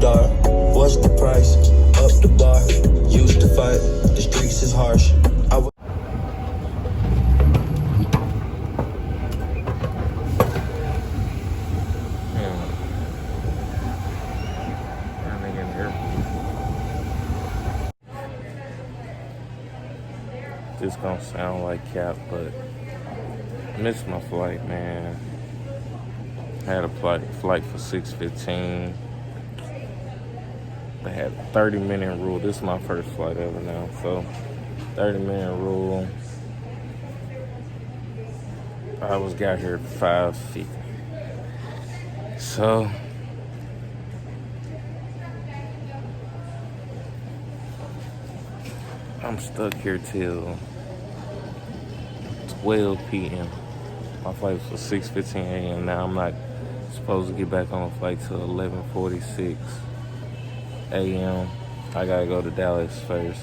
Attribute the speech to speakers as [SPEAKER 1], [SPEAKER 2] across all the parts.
[SPEAKER 1] dark. What's the price? Up the bar. Used to fight. The streets is harsh.
[SPEAKER 2] This gonna sound like cap, but I missed my flight, man. I had a flight for 6:15. They had a 30-minute rule. This is my first flight ever now, so 30-minute rule. I got here at 5:50. So I'm stuck here till 12 p.m. My flight was for 6:15 a.m. Now I'm not supposed to get back on the flight till 11:46 a.m. I gotta go to Dallas first.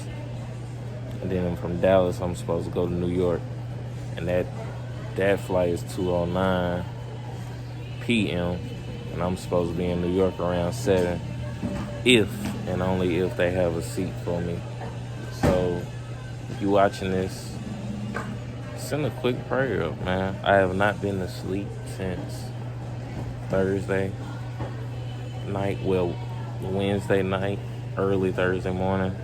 [SPEAKER 2] And then from Dallas, I'm supposed to go to New York. And that flight is 2:09 p.m. And I'm supposed to be in New York around 7 if and only if they have a seat for me. So if you watching this, send a quick prayer up, man. I have not been to sleep since Thursday night. Well, Wednesday night, early Thursday morning.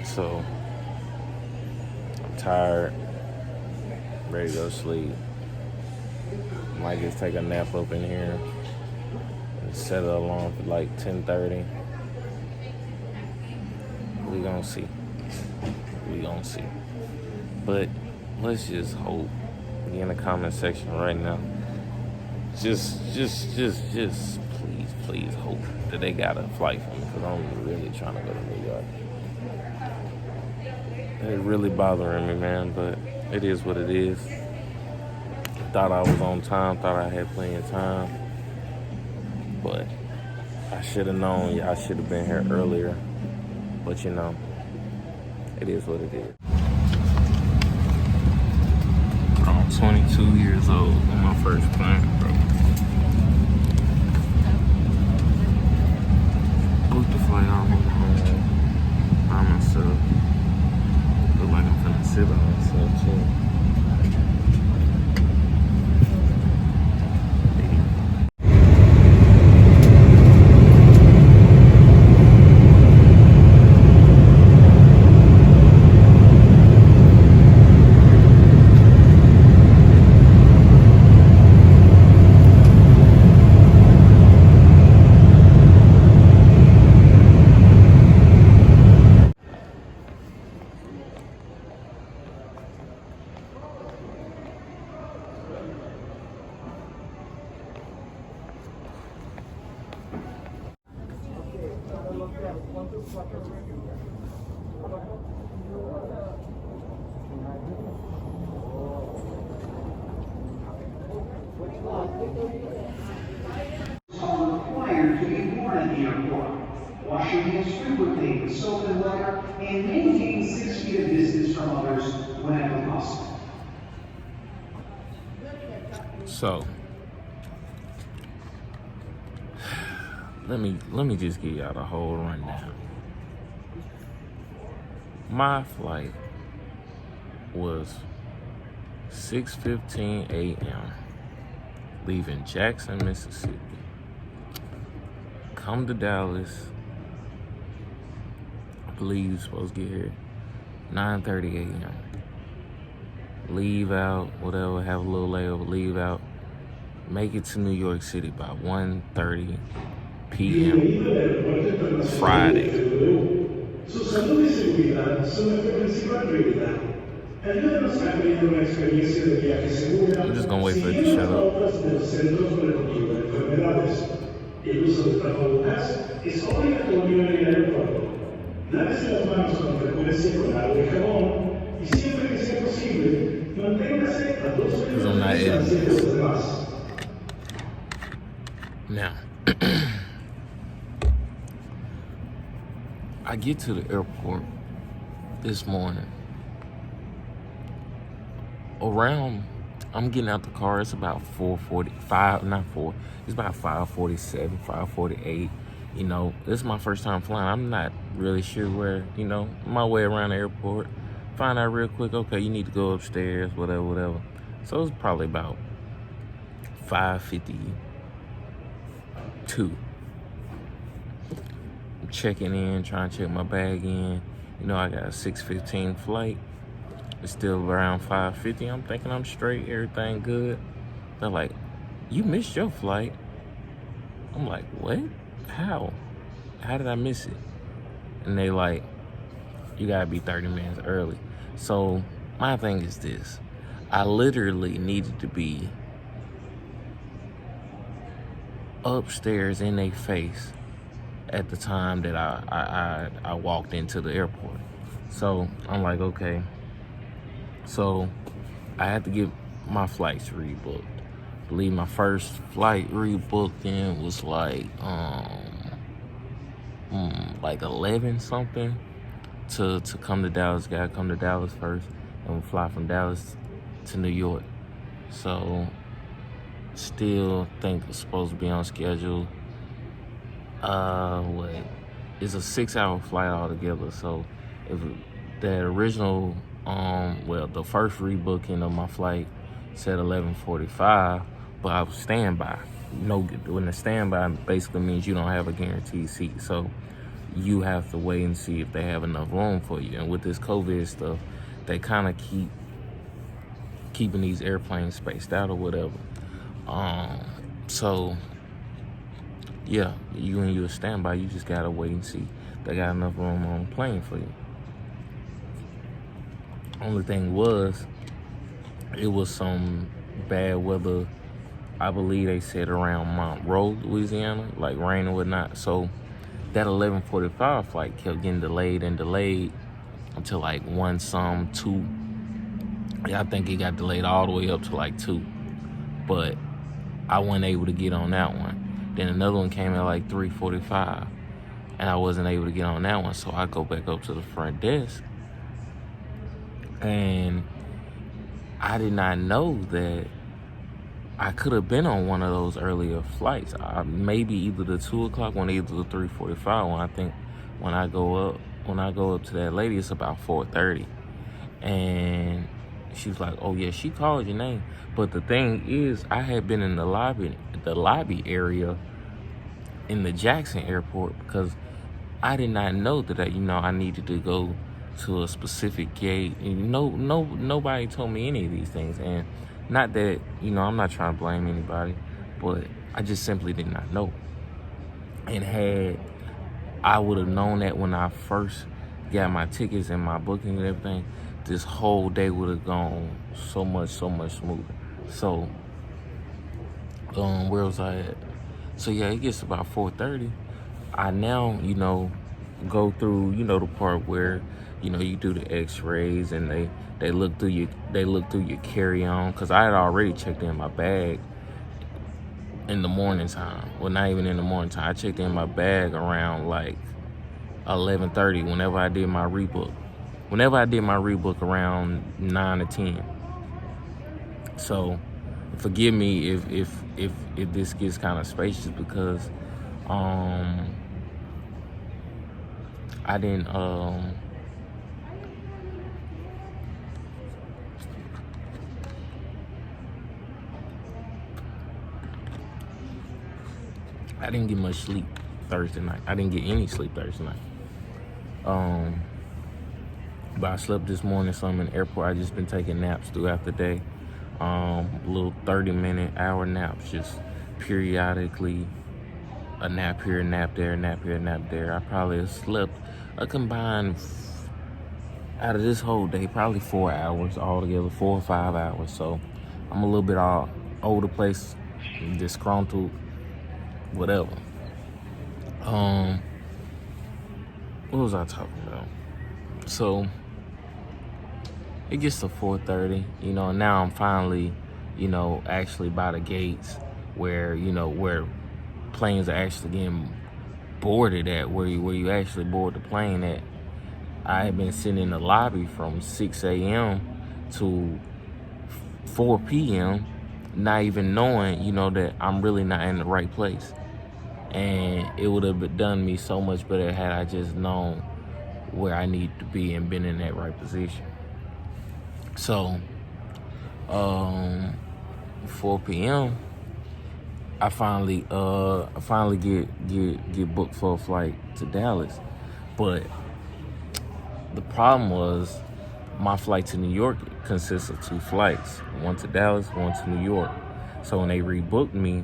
[SPEAKER 2] So I'm tired, ready to go to sleep. Might just take a nap up in here and set an alarm for like 10:30. We gonna see. But let's just hope. Get in the comment section right now. Just please hope that they got a flight for me, because I'm really trying to go to New York. It's really bothering me, man, but it is what it is. Thought I was on time, thought I had plenty of time, but I should have known. I should have been here earlier. But you know, it is what it is. I'm 22 years old on my first plane, bro. Booked the flight all over home by myself. Look like I'm finna sit by myself too.
[SPEAKER 3] Required to be worn at the airport. Wash your hands frequently with soap and water, and maintain 6 feet of distance from others whenever possible.
[SPEAKER 2] So let me just give y'all the whole rundown. My flight was 6:15 a.m. leaving Jackson, Mississippi. Come to Dallas. I believe you're supposed to get here 9:30 a.m. Leave out, whatever, have a little layover, leave out. Make it to New York City by 1:30 p.m. Friday.
[SPEAKER 4] Su salud y seguridad son nuestra principal prioridad. Ayúdanos a crear una experiencia de viaje segura.
[SPEAKER 2] I'm just gonna wait for it to shut up.
[SPEAKER 4] De los centros de recogida de enfermedades. El uso de tapabocas es obligatorio en el aeropuerto. Lávese las manos con frecuencia con agua y jabón, y siempre que sea posible, manténgase a 2 metros de distancia de los demás.
[SPEAKER 2] Now, I get to the airport this morning around I'm getting out the car. It's about 4:45, not 4. It's about 5:47, 5:48. You know, this is my first time flying. I'm not really sure where, you know, my way around the airport. Find out real quick, okay, you need to go upstairs, whatever. So it's probably about 5:52. I'm checking in, trying to check my bag in. You know, I got a 6:15 flight. It's still around 5:50. I'm thinking I'm straight, everything good. They're like, you missed your flight. I'm like, what? How? How did I miss it? And they like, you gotta be 30 minutes early. So my thing is this. I literally needed to be upstairs in their face at the time that I walked into the airport. So I'm like, okay. So I had to get my flights rebooked. I believe my first flight rebooked in was like 11 something to come to Dallas. Gotta come to Dallas first, and we'll fly from Dallas to New York. So still think it's supposed to be on schedule. It's a 6-hour flight altogether. So if that original the first rebooking of my flight said 11:45, but I was standby. When the standby basically means you don't have a guaranteed seat, so you have to wait and see if they have enough room for you. And with this COVID stuff, they kind of keeping these airplanes spaced out or whatever. So yeah, when you're a standby, you just gotta wait and see if they got enough room on the plane for you. Only thing was, it was some bad weather. I believe they said around Monroe, Louisiana, like rain and whatnot. So that 11:45 flight kept getting delayed until like 2. Yeah, I think it got delayed all the way up to like 2. But I wasn't able to get on that one. Then another one came at like 3:45, and I wasn't able to get on that one. So I go back up to the front desk. And I did not know that I could have been on one of those earlier flights. Maybe either the 2 o'clock one, either the 3:45 one. I think when I go up to that lady, it's about 4:30. And she was like, oh yeah, she called your name. But the thing is, I had been in the lobby area in the Jackson airport, because I did not know that I needed to go to a specific gate. And nobody told me any of these things. And not that, I'm not trying to blame anybody, but I just simply did not know. And I would have known that when I first got my tickets and my booking and everything, this whole day would have gone so much smoother. So, where was I at? So yeah, it gets about 4:30. I now, go through, the part where, you do the x-rays and they look through your carry-on, because I had already checked in my bag in the morning time. Well, not even in the morning time. I checked in my bag around like 11:30 whenever I did my rebook. Around 9 or 10. So forgive me if this gets kind of spacious, because I didn't get much sleep Thursday night. I didn't get any sleep Thursday night. But I slept this morning some in the airport. I just been taking naps throughout the day. Little 30-minute, hour naps, just periodically. A nap here, a nap there, a nap here, a nap there. I probably have slept a combined, out of this whole day, probably 4 hours altogether, 4 or 5 hours. So I'm a little bit all over the place, disgruntled, whatever. What was I talking about? So it gets to 4:30, now I'm finally, actually by the gates where planes are actually getting boarded at, where you actually board the plane at. I had been sitting in the lobby from 6 a.m. to 4 p.m., not even knowing, you know, that I'm really not in the right place. And it would have done me so much better had I just known where I need to be and been in that right position. So, 4 p.m., I finally get booked for a flight to Dallas. But the problem was my flight to New York consists of 2 flights, one to Dallas, one to New York. So when they rebooked me,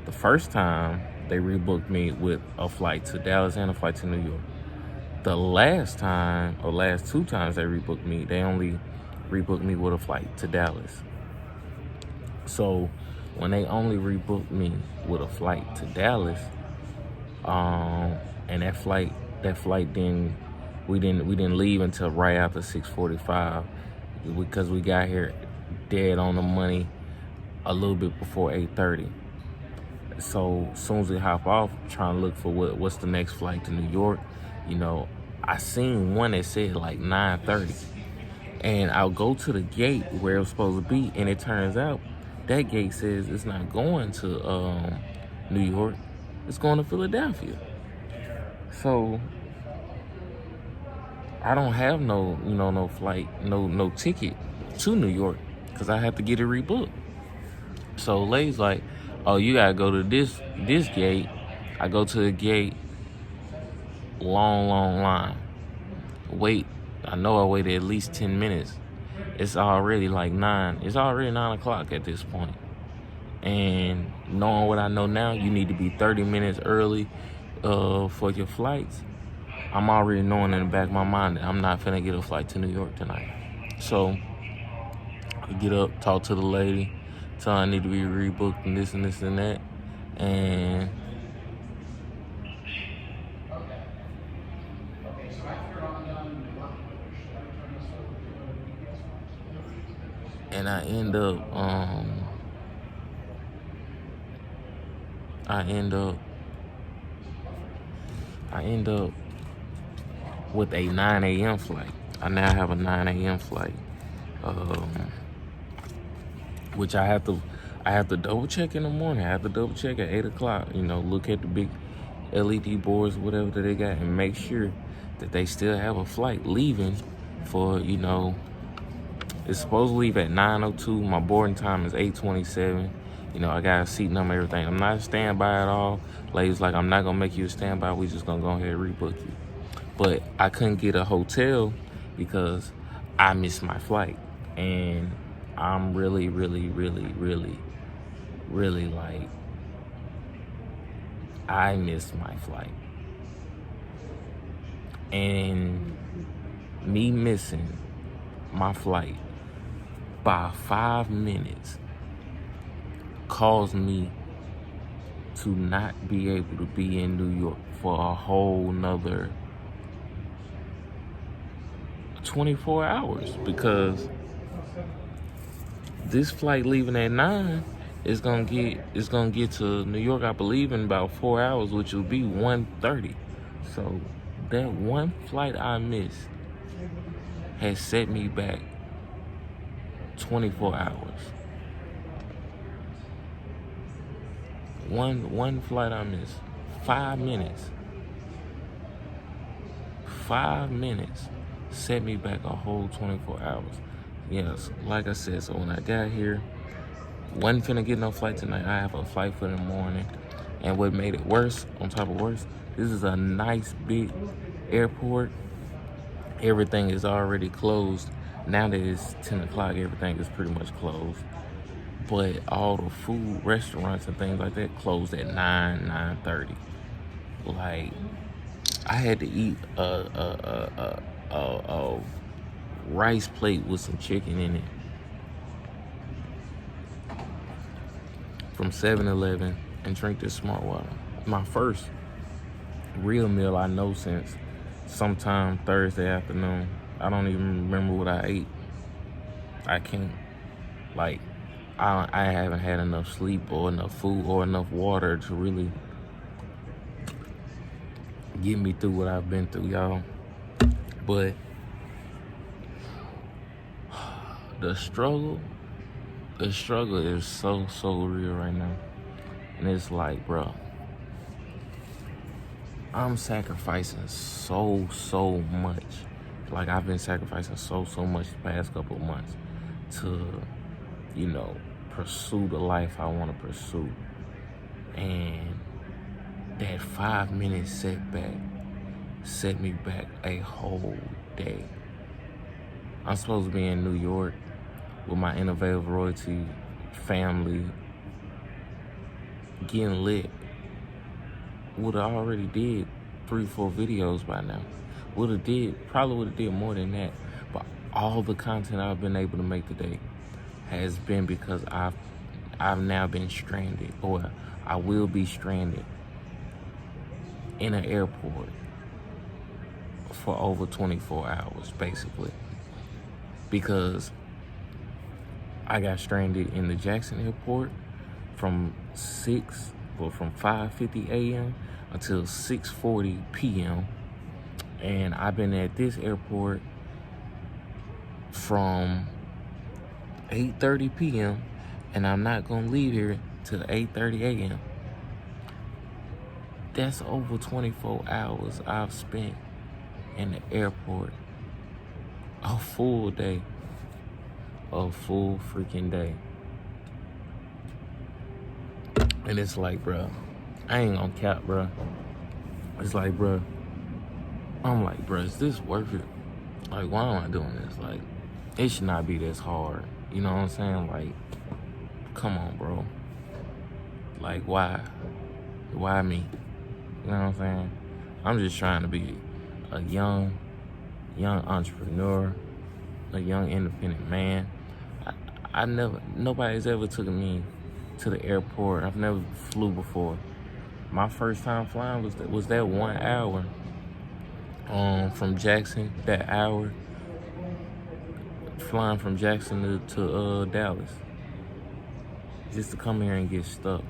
[SPEAKER 2] the first time they rebooked me with a flight to Dallas and a flight to New York. The last 2 times they rebooked me, they only rebooked me with a flight to Dallas. So when they only rebooked me with a flight to Dallas, and that flight we didn't leave until right after 6:45 because we got here dead on the money a little bit before 8:30. So as soon as we hop off, trying to look for what's the next flight to New York, you know, I seen one that said like 9:30, and I'll go to the gate where it was supposed to be, and it turns out that gate says it's not going to New York, it's going to Philadelphia. So I don't have no flight, no ticket to New York because I have to get it rebooked. So Lay's like, oh, you gotta go to this gate. I go to the gate, long line. I know I waited at least 10 minutes. It's already like 9. It's already 9 o'clock at this point. And knowing what I know now, you need to be 30 minutes early for your flights. I'm already knowing in the back of my mind that I'm not finna get a flight to New York tonight. So I get up, talk to the lady, tell her I need to be rebooked and this and this and that. And I end up with a 9 a.m. flight. I now have a 9 a.m. flight, which I have to double check in the morning. I have to double check at 8 o'clock. You know, look at the big LED boards, whatever that they got, and make sure that they still have a flight leaving for, you know, it's supposed to leave at 9:02. My boarding time is 8:27. You know, I got a seat number, everything. I'm not a standby at all. Ladies like, I'm not gonna make you a standby. We just gonna go ahead and rebook you. But I couldn't get a hotel because I missed my flight. And I'm really like, I missed my flight. And me missing my flight by 5 minutes caused me to not be able to be in New York for a whole nother 24 hours, because this flight leaving at 9 is gonna get to New York, I believe, in about 4 hours, which will be 1:30. So that one flight I missed has set me back 24 hours. One flight I missed. 5 minutes. 5 minutes set me back a whole 24 hours. Yes, like I said, so when I got here, wasn't finna get no flight tonight. I have a flight for the morning. And what made it worse, on top of worse, this is a nice big airport. Everything is already closed. Now that it's 10 o'clock, everything is pretty much closed. But all the food, restaurants and things like that closed at 9:30. Like, I had to eat a rice plate with some chicken in it from 7-Eleven and drink this smart water. My first real meal I know since sometime Thursday afternoon. I don't even remember what I ate. I can't. Like, I haven't had enough sleep or enough food or enough water to really get me through what I've been through, y'all. But the struggle the struggle is so real right now. And it's like, bro, I'm sacrificing so much. Like, I've been sacrificing so much the past couple of months to, you know, pursue the life I want to pursue. And that 5-minute setback set me back a whole day. I'm supposed to be in New York with my Innovative Royalty family, getting lit. Would've already did 3-4 videos by now. Probably would've did more than that. But all the content I've been able to make today has been because I've now been stranded, or I will be stranded in an airport for over 24 hours, basically. Because I got stranded in the Jackson airport from 5:50 a.m. until 6:40 p.m. And I've been at this airport from 8:30 p.m. and I'm not gonna leave here till 8:30 a.m. That's over 24 hours I've spent in the airport. A full day. A full freaking day. And it's like, bro, I ain't gonna cap, bro. It's like, bro, I'm like, bro, is this worth it? Like, why am I doing this? Like, it should not be this hard. You know what I'm saying? Like, come on, bro. Like, why? Why me? You know what I'm saying? I'm just trying to be a young entrepreneur, a young independent man. Nobody's ever taken me to the airport. I've never flew before. My first time flying was that 1 hour from Jackson, that hour flying from Jackson to Dallas, just to come here and get stuck.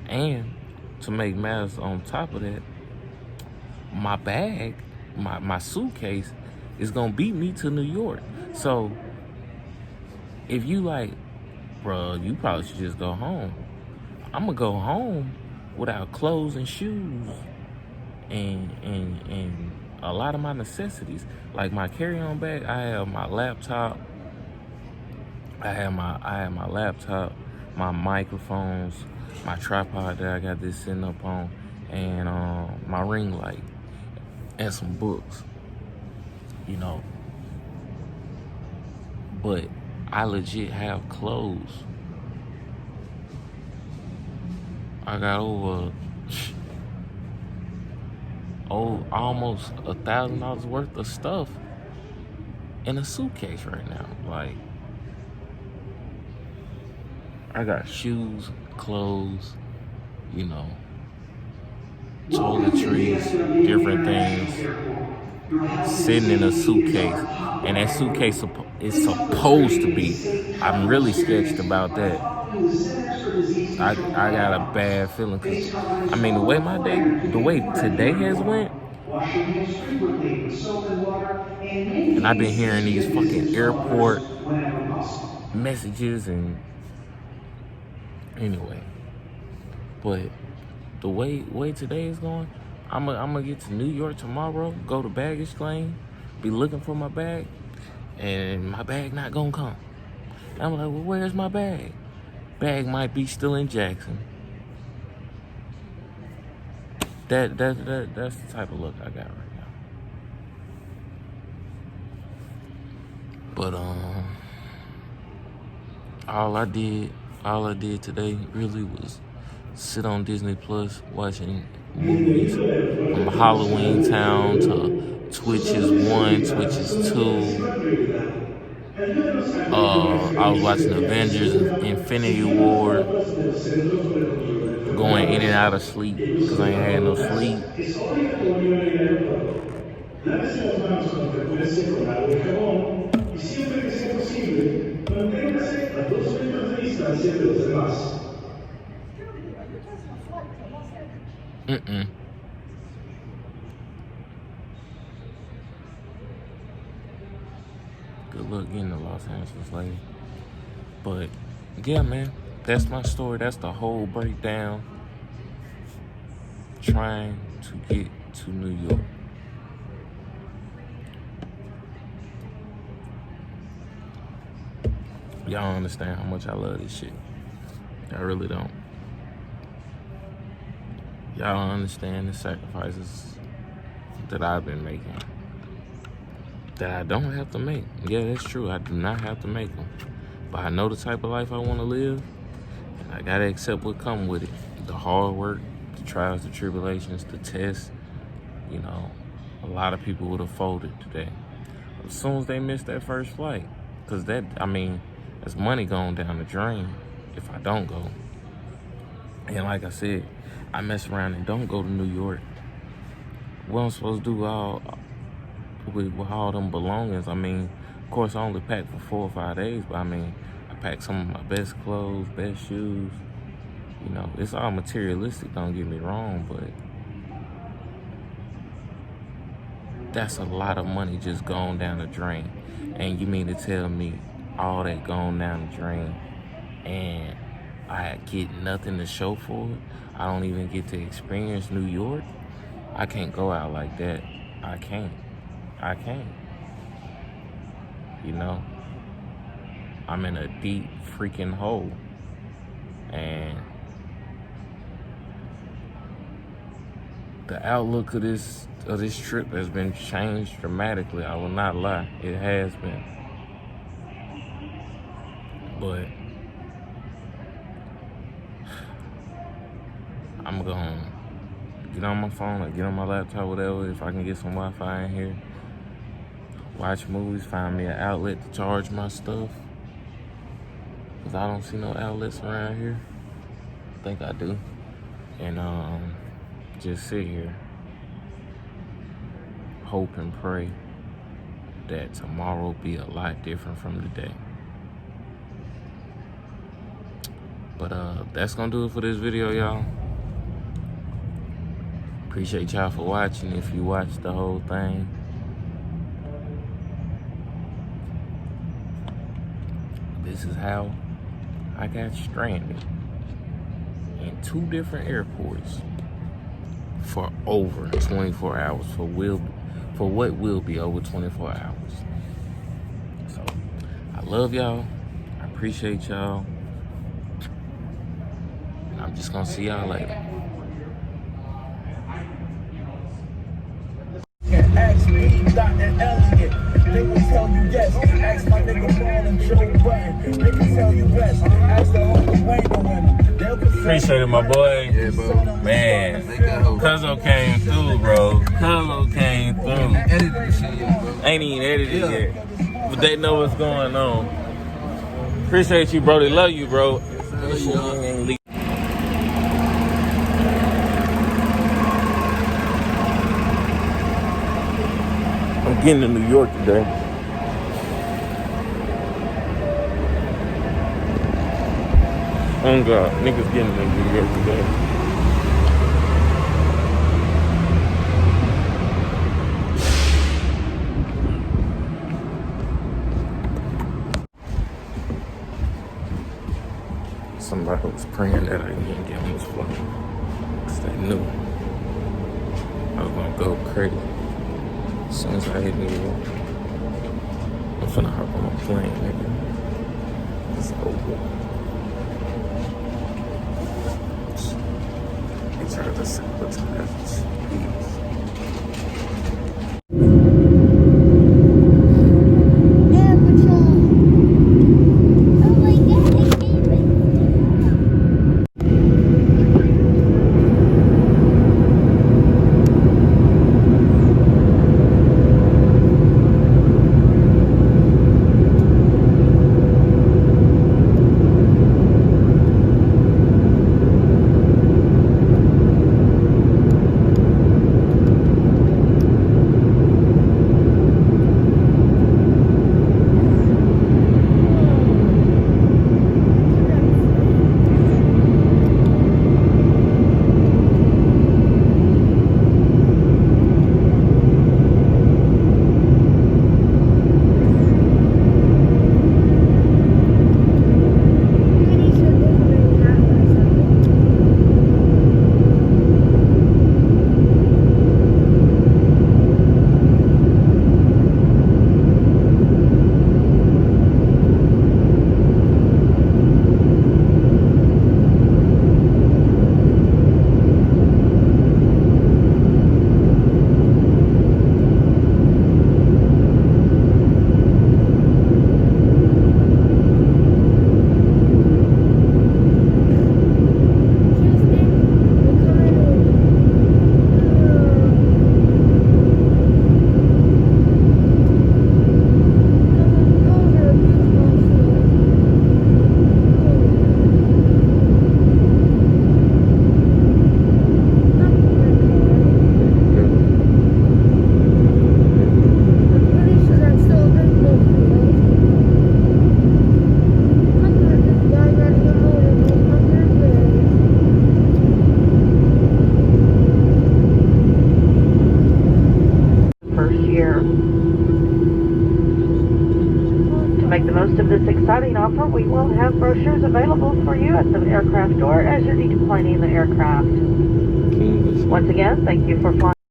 [SPEAKER 2] And to make matters on top of that, my bag, my suitcase is gonna beat me to New York. So if you like, bro, you probably should just go home. I'm gonna go home without clothes and shoes and a lot of my necessities. Like my carry-on bag, I have my laptop. I have my laptop, my microphones, my tripod that I got this sitting up on, and my ring light, and some books, you know. But I legit have clothes. I got almost $1,000 worth of stuff in a suitcase right now. Like, I got shoes, clothes, you know, toiletries, different things, sitting in a suitcase. And that suitcase is supposed to be, I'm really sketched about that. I got a bad feeling, because, I mean, the way today has went, and I've been hearing these fucking airport messages, and anyway, but the way today is going, I'm gonna get to New York tomorrow, go to baggage claim, be looking for my bag, and my bag not gonna come. And I'm like, well, where's my bag? Bag might be still in Jackson. That's the type of look I got right now. But all I did today really was sit on Disney Plus watching movies from Halloween Town to Twitches 1, Twitches 2. I was watching Avengers Infinity War, going in and out of sleep because I ain't had no sleep. Good luck getting to Los Angeles, lady. But yeah, man, that's my story. That's the whole breakdown. Trying to get to New York. Y'all don't understand how much I love this shit. I really don't. Y'all don't understand the sacrifices that I've been making. That I don't have to make. Yeah, that's true. I do not have to make them. But I know the type of life I want to live. And I got to accept what comes with it. The hard work, the trials, the tribulations, the tests. You know, a lot of people would have folded today. As soon as they missed that first flight. Because that, I mean, that's money going down the drain if I don't go. And like I said, I mess around and don't go to New York. What I'm supposed to do with all them belongings? I mean, of course, I only packed for 4 or 5 days, but I mean, I packed some of my best clothes, best shoes. You know, it's all materialistic, don't get me wrong, but that's a lot of money just going down the drain. And you mean to tell me all that going down the drain and I get nothing to show for it? I don't even get to experience New York? I can't go out like that. I can't. You know? I'm in a deep freaking hole. And the outlook of this trip has been changed dramatically. I will not lie. It has been. But I'm going to get on my phone or get on my laptop, whatever, if I can get some Wi-Fi in here. Watch movies, find me an outlet to charge my stuff. Because I don't see no outlets around here. I think I do. And just sit here. Hope and pray that tomorrow be a lot different from today. But that's gonna do it for this video, y'all. Appreciate y'all for watching. If you watched the whole thing, this is how I got stranded in 2 different airports for over 24 hours, for what will be over 24 hours. So, I love y'all. I appreciate y'all. And I'm just gonna see y'all later.
[SPEAKER 1] Ask me, Dr. Elliott, they will tell you yes. Ask my nigga Paul and Joe Bryant, they can tell you best. Ask the Uncle Wayne to win.
[SPEAKER 2] Appreciate it, my boy. Yeah, bro. Man, Cuzzo came through, bro. Cuzzo came through.
[SPEAKER 5] Edited this shit yet, bro.
[SPEAKER 2] Ain't even edited yet. But they know what's going on. Appreciate you, bro. They love you, bro. I'm getting to New York today. Oh God, niggas getting to New York today. Somebody was praying that I didn't get on this flight. Because they knew I was gonna go crazy. As soon as I hit New York, I'm finna hop on a plane, nigga. It's over. They tried to sabotage. Please.
[SPEAKER 5] To make the most of this exciting offer, we will have brochures available for you at the aircraft door as you're deplaning the aircraft. Once again, thank you for flying.